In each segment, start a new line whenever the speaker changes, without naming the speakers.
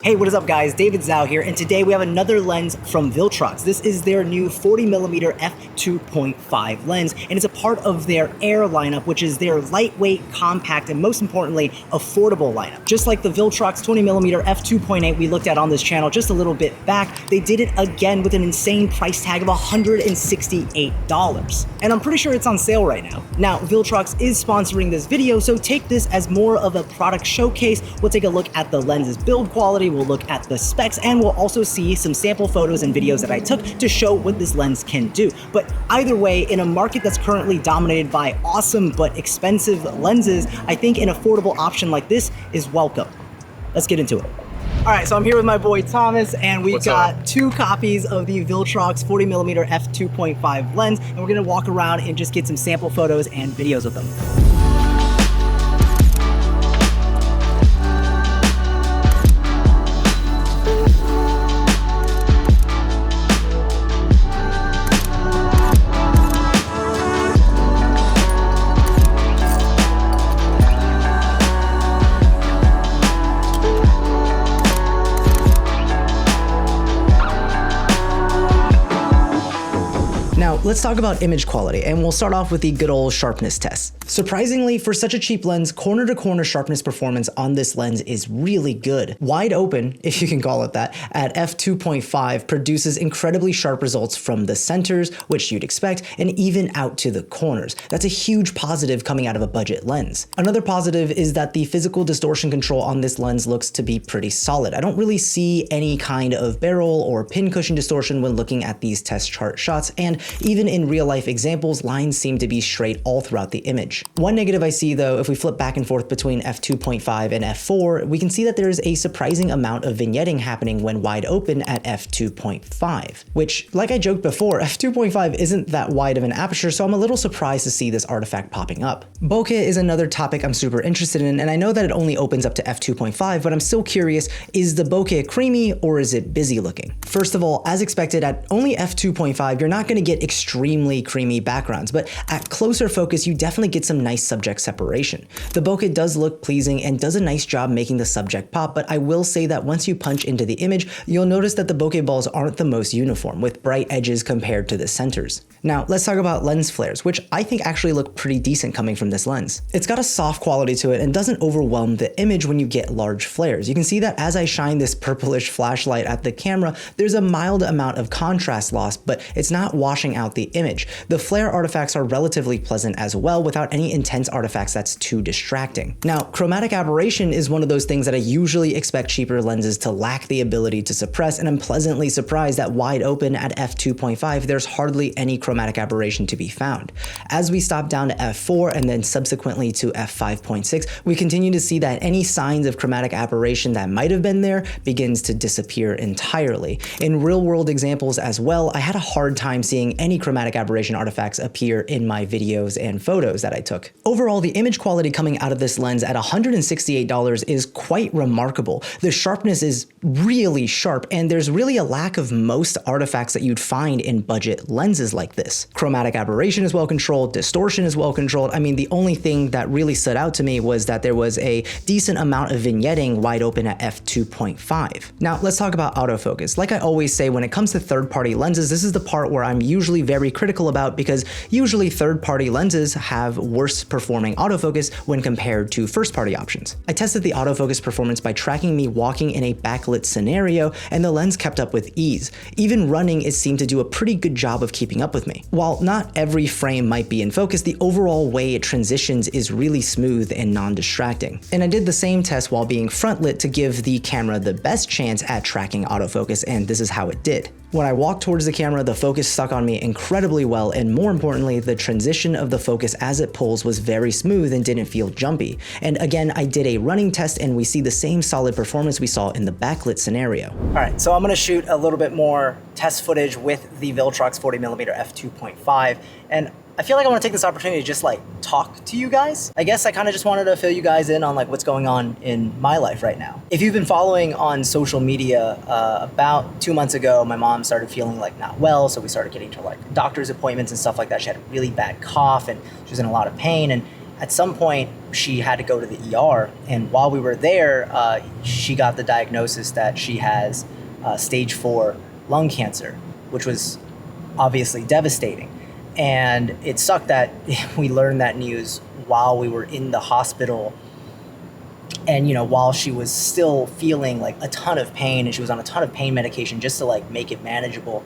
Hey, what is up guys? 𝗙𝗢𝗟𝗟𝗢𝗪 here, and today we have another lens from Viltrox. This is their new 40mm f2.5 lens, and it's a part of their Air lineup, which is their lightweight, compact, and most importantly, affordable lineup. Just like the Viltrox 20mm f2.8 we looked at on this channel just a little bit back, they did it again with an insane price tag of $168. And I'm pretty sure it's on sale right now. Now, Viltrox is sponsoring this video, so take this as more of a product showcase. We'll take a look at the lens's build quality, we'll look at the specs, and we'll also see some sample photos and videos that I took to show what this lens can do. But either way, in a market that's currently dominated by awesome but expensive lenses, I think an affordable option like this is welcome. Let's get into it. All right, so I'm here with my boy Thomas, and we've got two copies of the Viltrox 40mm f2.5 lens, and we're gonna walk around and just get some sample photos and videos of them. Now, let's talk about image quality, and we'll start off with the good old sharpness test. Surprisingly, for such a cheap lens, corner-to-corner sharpness performance on this lens is really good. Wide open, if you can call it that, at f2.5 produces incredibly sharp results from the centers, which you'd expect, and even out to the corners. That's a huge positive coming out of a budget lens. Another positive is that the physical distortion control on this lens looks to be pretty solid. I don't really see any kind of barrel or pincushion distortion when looking at these test chart shots, and even in real life examples, lines seem to be straight all throughout the image. One negative I see though, if we flip back and forth between f2.5 and f4, we can see that there is a surprising amount of vignetting happening when wide open at f2.5, which, like I joked before, f2.5 isn't that wide of an aperture, so I'm a little surprised to see this artifact popping up. Bokeh is another topic I'm super interested in, and I know that it only opens up to f2.5, but I'm still curious, is the bokeh creamy or is it busy looking? First of all, as expected, at only f2.5, you're not going to get extremely creamy backgrounds, but at closer focus, you definitely get some nice subject separation. The bokeh does look pleasing and does a nice job making the subject pop, but I will say that once you punch into the image, you'll notice that the bokeh balls aren't the most uniform, with bright edges compared to the centers. Now, let's talk about lens flares, which I think actually look pretty decent coming from this lens. It's got a soft quality to it and doesn't overwhelm the image when you get large flares. You can see that as I shine this purplish flashlight at the camera, there's a mild amount of contrast loss, but it's not washing out the image. The flare artifacts are relatively pleasant as well, without any intense artifacts that's too distracting. Now, chromatic aberration is one of those things that I usually expect cheaper lenses to lack the ability to suppress, and I'm pleasantly surprised that wide open at f2.5, there's hardly any chromatic aberration to be found. As we stop down to f4 and then subsequently to f5.6, we continue to see that any signs of chromatic aberration that might have been there begins to disappear entirely. In real world examples as well, I had a hard time seeing any chromatic aberration artifacts appear in my videos and photos that I took. Overall, the image quality coming out of this lens at $168 is quite remarkable. The sharpness is really sharp, and there's really a lack of most artifacts that you'd find in budget lenses like this. Chromatic aberration is well controlled, distortion is well controlled. I mean, the only thing that really stood out to me was that there was a decent amount of vignetting wide open at f2.5. Now, let's talk about autofocus. Like I always say, when it comes to third-party lenses, this is the part where I'm usually very critical about, because usually third-party lenses have worse performing autofocus when compared to first-party options. I tested the autofocus performance by tracking me walking in a backlit scenario, and the lens kept up with ease. Even running, it seemed to do a pretty good job of keeping up with me. While not every frame might be in focus, the overall way it transitions is really smooth and non-distracting. And I did the same test while being front lit to give the camera the best chance at tracking autofocus, and this is how it did. When I walked towards the camera, the focus stuck on me incredibly well, and more importantly, the transition of the focus as it pulls was very smooth and didn't feel jumpy. And again, I did a running test, and we see the same solid performance we saw in the backlit scenario. All right, so I'm gonna shoot a little bit more test footage with the Viltrox 40mm f2.5, and I feel like I want to take this opportunity to just like talk to you guys. I guess I kind of just wanted to fill you guys in on like what's going on in my life right now. If you've been following on social media, about 2 months ago, my mom started feeling like not well, so we started getting to like doctor's appointments and stuff like that. She had a really bad cough and she was in a lot of pain, and at some point she had to go to the ER, and while we were there, she got the diagnosis that she has stage 4 lung cancer, which was obviously devastating. And it sucked that we learned that news while we were in the hospital, and while she was still feeling like a ton of pain, and she was on a ton of pain medication just to like make it manageable.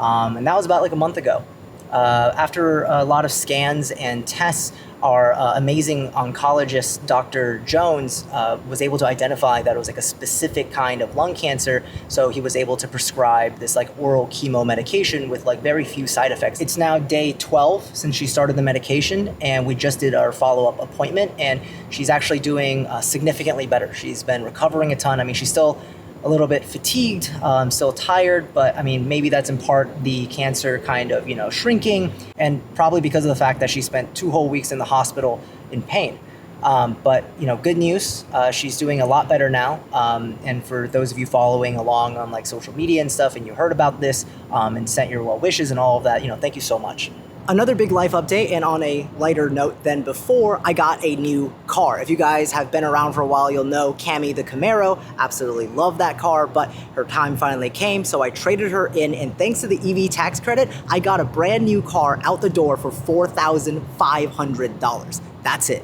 And that was about like a month ago. After a lot of scans and tests, our amazing oncologist, Dr. Jones, was able to identify that it was like a specific kind of lung cancer. So he was able to prescribe this like oral chemo medication with like very few side effects. It's now day 12 since she started the medication, and we just did our follow-up appointment, and she's actually doing significantly better. She's been recovering a ton. I mean, she's still a little bit fatigued, still tired, but I mean, maybe that's in part the cancer kind of, shrinking, and probably because of the fact that she spent 2 whole weeks in the hospital in pain. But good news, she's doing a lot better now. And for those of you following along on like social media and stuff, and you heard about this and sent your well wishes and all of that, thank you so much. Another big life update, and on a lighter note than before, I got a new car. If you guys have been around for a while, you'll know 𝗙𝗪𝗟𝗡. Absolutely love that car, but her time finally came, so I traded her in, and thanks to the EV tax credit, I got a brand new car out the door for $4,500. That's it.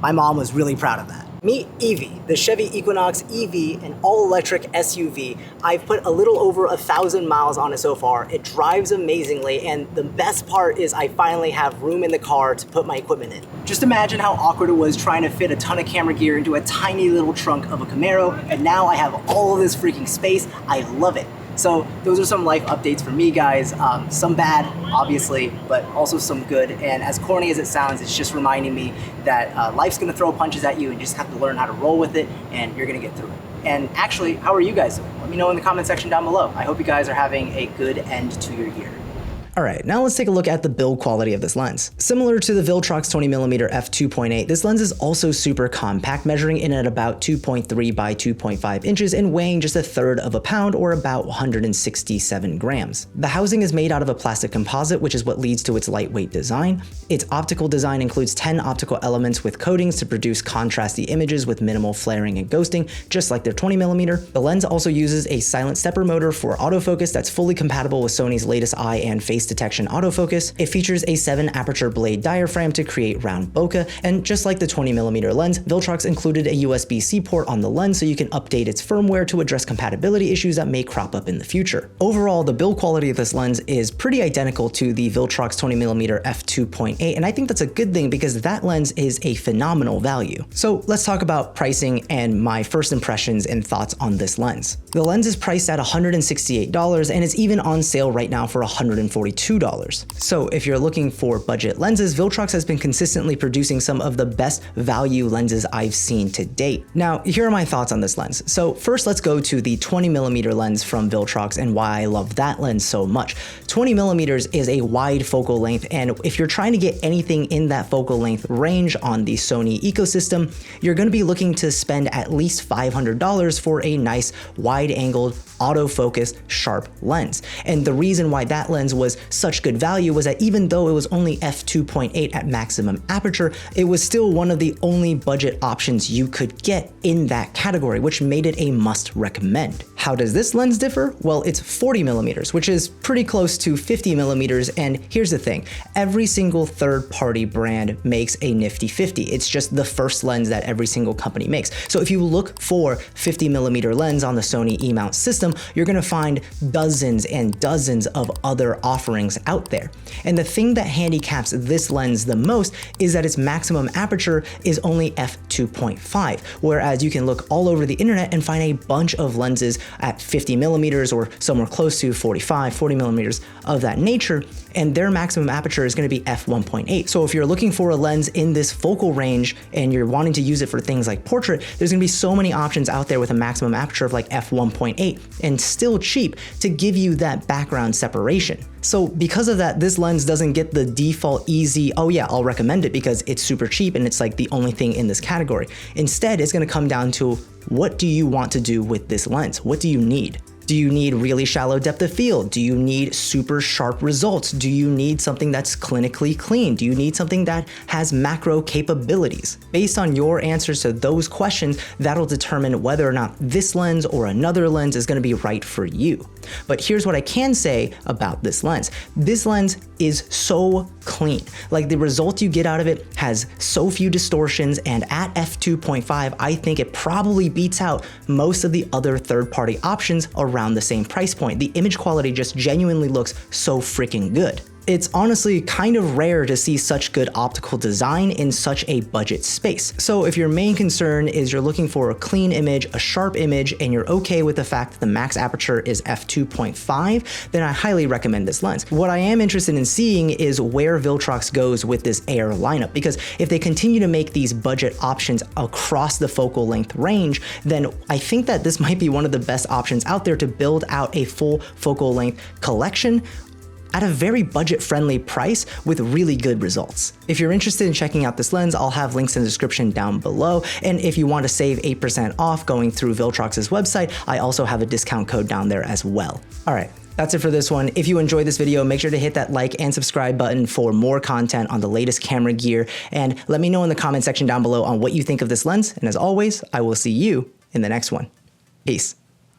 My mom was really proud of that. Meet 𝗖𝗛𝗟𝗡, the Chevy Equinox EV, an all-electric SUV. I've put a little over 1,000 miles on it so far. It drives amazingly, and the best part is I finally have room in the car to put my equipment in. Just imagine how awkward it was trying to fit a ton of camera gear into a tiny little trunk of a Camaro, and now I have all of this freaking space. I love it. So those are some life updates for me, guys. Some bad, obviously, but also some good. And as corny as it sounds, it's just reminding me that life's gonna throw punches at you, and you just have to learn how to roll with it, and you're gonna get through it. And actually, how are you guys doing? Let me know in the comment section down below. I hope you guys are having a good end to your year. All right, now let's take a look at the build quality of this lens. Similar to the Viltrox 40mm f2.8, this lens is also super compact, measuring in at about 2.3 by 2.5 inches and weighing just 1/3 of a pound, or about 167 grams. The housing is made out of a plastic composite, which is what leads to its lightweight design. Its optical design includes 10 optical elements with coatings to produce contrasty images with minimal flaring and ghosting, just like their 20mm. The lens also uses a silent stepper motor for autofocus that's fully compatible with Sony's latest eye and face detection autofocus. It features a 7 aperture blade diaphragm to create round bokeh, and just like the 20mm lens, Viltrox included a USB-C port on the lens so you can update its firmware to address compatibility issues that may crop up in the future. Overall, the build quality of this lens is pretty identical to the Viltrox 20mm f2.8, and I think that's a good thing because that lens is a phenomenal value. So let's talk about pricing and my first impressions and thoughts on this lens. The lens is priced at $168, and it's even on sale right now for $142. So if you're looking for budget lenses, Viltrox has been consistently producing some of the best value lenses I've seen to date. Now, here are my thoughts on this lens. So first, let's go to the 20mm lens from Viltrox and why I love that lens so much. 20mm is a wide focal length, and if you're trying to get anything in that focal length range on the Sony ecosystem, you're going to be looking to spend at least $500 for a nice wide-angled autofocus sharp lens. And the reason why that lens was such good value was that even though it was only f2.8 at maximum aperture, it was still one of the only budget options you could get in that category, which made it a must recommend. How does this lens differ? Well, it's 40mm, which is pretty close to 50mm, and here's the thing, every single third-party brand makes a nifty 50. It's just the first lens that every single company makes. So if you look for 50mm lens on the Sony E-mount system, you're gonna find dozens and dozens of other offerings out there. And the thing that handicaps this lens the most is that its maximum aperture is only f2.5, whereas you can look all over the internet and find a bunch of lenses at 50mm or somewhere close to 40mm of that nature, and their maximum aperture is going to be f1.8. So if you're looking for a lens in this focal range and you're wanting to use it for things like portrait, there's going to be so many options out there with a maximum aperture of like f1.8 and still cheap to give you that background separation. So because of that, this lens doesn't get the default easy, oh yeah, I'll recommend it because it's super cheap and it's like the only thing in this category. Instead, it's going to come down to, what do you want to do with this lens? What do you need? Do you need really shallow depth of field? Do you need super sharp results? Do you need something that's clinically clean? Do you need something that has macro capabilities? Based on your answers to those questions, that'll determine whether or not this lens or another lens is gonna be right for you. But here's what I can say about this lens. This lens is so clean. Like, the result you get out of it has so few distortions, and at f2.5, I think it probably beats out most of the other third-party options around the same price point. The image quality just genuinely looks so freaking good. It's honestly kind of rare to see such good optical design in such a budget space. So if your main concern is you're looking for a clean image, a sharp image, and you're okay with the fact that the max aperture is f2.5, then I highly recommend this lens. What I am interested in seeing is where Viltrox goes with this Air lineup, because if they continue to make these budget options across the focal length range, then I think that this might be one of the best options out there to build out a full focal length collection at a very budget-friendly price with really good results. If you're interested in checking out this lens, I'll have links in the description down below. And if you want to save 8% off going through Viltrox's website, I also have a discount code down there as well. All right, that's it for this one. If you enjoyed this video, make sure to hit that like and subscribe button for more content on the latest camera gear. And let me know in the comment section down below on what you think of this lens. And as always, I will see you in the next one. Peace.